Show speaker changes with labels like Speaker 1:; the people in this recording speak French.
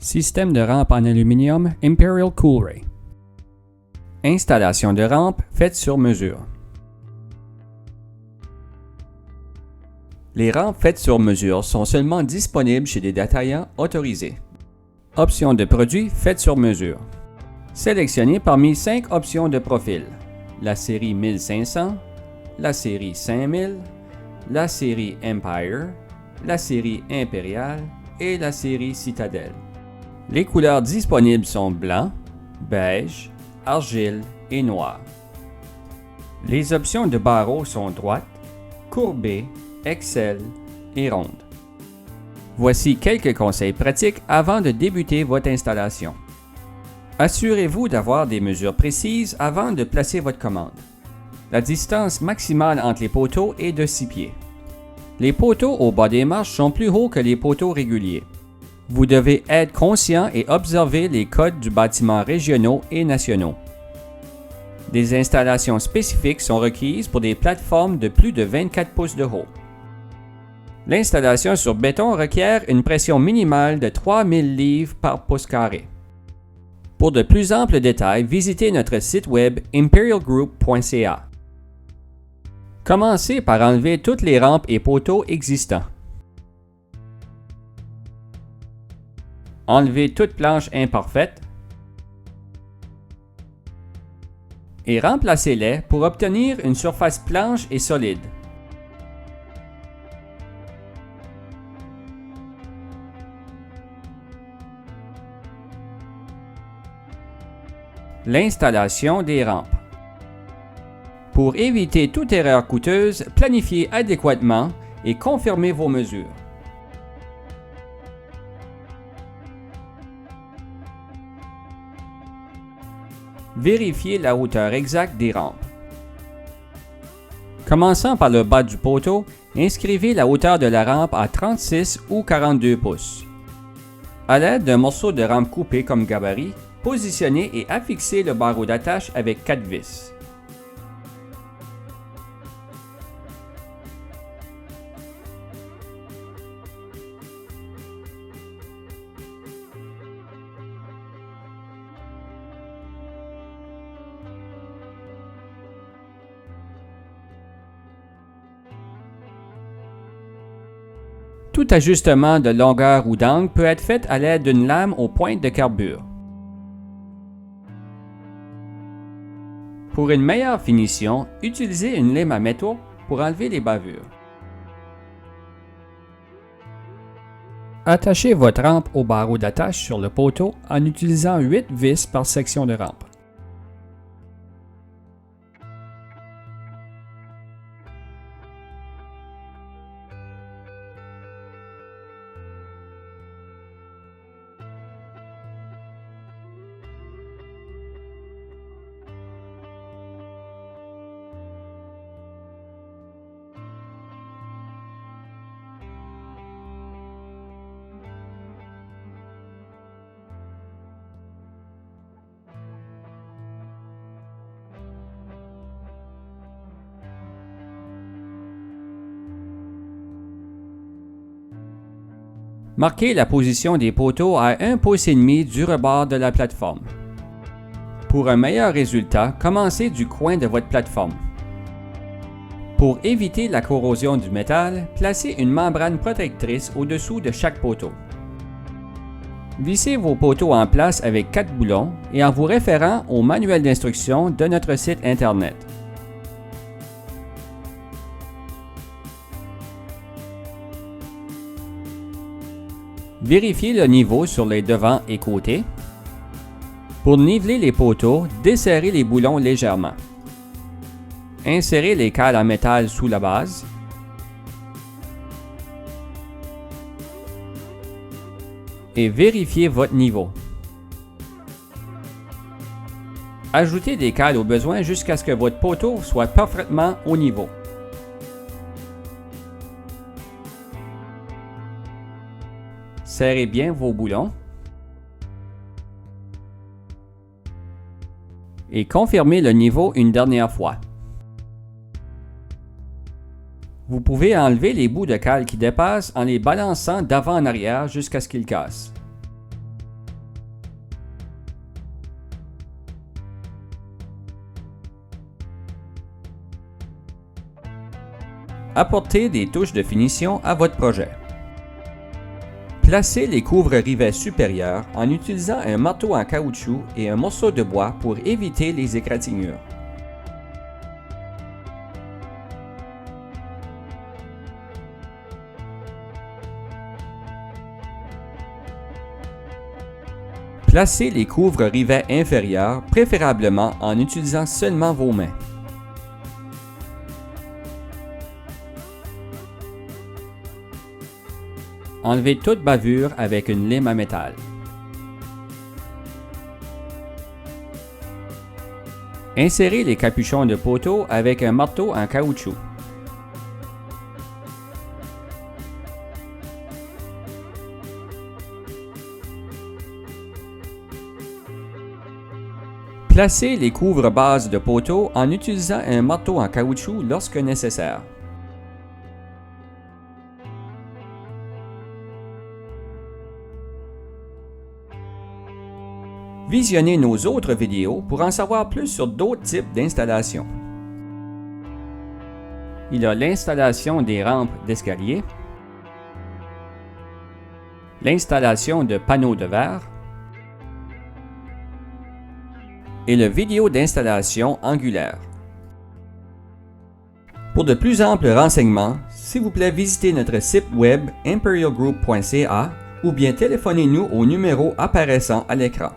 Speaker 1: Système de rampe en aluminium Imperial Coolray. Installation de rampe faite sur mesure. Les rampes faites sur mesure sont seulement disponibles chez des détaillants autorisés. Options de produits faites sur mesure. Sélectionnez parmi 5 options de profil. La série 1500, la série 5000, la série Empire, la série Impériale et la série Citadelle. Les couleurs disponibles sont blanc, beige, argile et noir. Les options de barreaux sont droite, courbée, Excel et ronde. Voici quelques conseils pratiques avant de débuter votre installation. Assurez-vous d'avoir des mesures précises avant de placer votre commande. La distance maximale entre les poteaux est de 6 pieds. Les poteaux au bas des marches sont plus hauts que les poteaux réguliers. Vous devez être conscient et observer les codes du bâtiment régionaux et nationaux. Des installations spécifiques sont requises pour des plateformes de plus de 24 pouces de haut. L'installation sur béton requiert une pression minimale de 3000 livres par pouce carré. Pour de plus amples détails, visitez notre site web imperialgroup.ca. Commencez par enlever toutes les rampes et poteaux existants. Enlevez toute planche imparfaite et remplacez-les pour obtenir une surface planche et solide. L'installation des rampes. Pour éviter toute erreur coûteuse, planifiez adéquatement et confirmez vos mesures. Vérifiez la hauteur exacte des rampes. Commençant par le bas du poteau, inscrivez la hauteur de la rampe à 36 ou 42 pouces. À l'aide d'un morceau de rampe coupé comme gabarit, positionnez et affixez le barreau d'attache avec 4 vis. Tout ajustement de longueur ou d'angle peut être fait à l'aide d'une lame aux pointes de carbure. Pour une meilleure finition, utilisez une lime à métaux pour enlever les bavures. Attachez votre rampe au barreau d'attache sur le poteau en utilisant 8 vis par section de rampe. Marquez la position des poteaux à 1,5 pouce du rebord de la plateforme. Pour un meilleur résultat, commencez du coin de votre plateforme. Pour éviter la corrosion du métal, placez une membrane protectrice au-dessous de chaque poteau. Vissez vos poteaux en place avec 4 boulons et en vous référant au manuel d'instruction de notre site Internet. Vérifiez le niveau sur les devants et côtés. Pour niveler les poteaux, desserrez les boulons légèrement. Insérez les cales en métal sous la base. Et vérifiez votre niveau. Ajoutez des cales au besoin jusqu'à ce que votre poteau soit parfaitement au niveau. Serrez bien vos boulons et confirmez le niveau une dernière fois. Vous pouvez enlever les bouts de cale qui dépassent en les balançant d'avant en arrière jusqu'à ce qu'ils cassent. Apportez des touches de finition à votre projet. Placez les couvre-rivets supérieurs en utilisant un marteau en caoutchouc et un morceau de bois pour éviter les égratignures. Placez les couvre-rivets inférieurs, préférablement en utilisant seulement vos mains. Enlevez toute bavure avec une lime à métal. Insérez les capuchons de poteau avec un marteau en caoutchouc. Placez les couvre-bases de poteau en utilisant un marteau en caoutchouc lorsque nécessaire. Visionnez nos autres vidéos pour en savoir plus sur d'autres types d'installations. Il y a l'installation des rampes d'escalier, l'installation de panneaux de verre et le vidéo d'installation angulaire. Pour de plus amples renseignements, s'il vous plaît visitez notre site web imperialgroup.ca ou bien téléphonez-nous au numéro apparaissant à l'écran.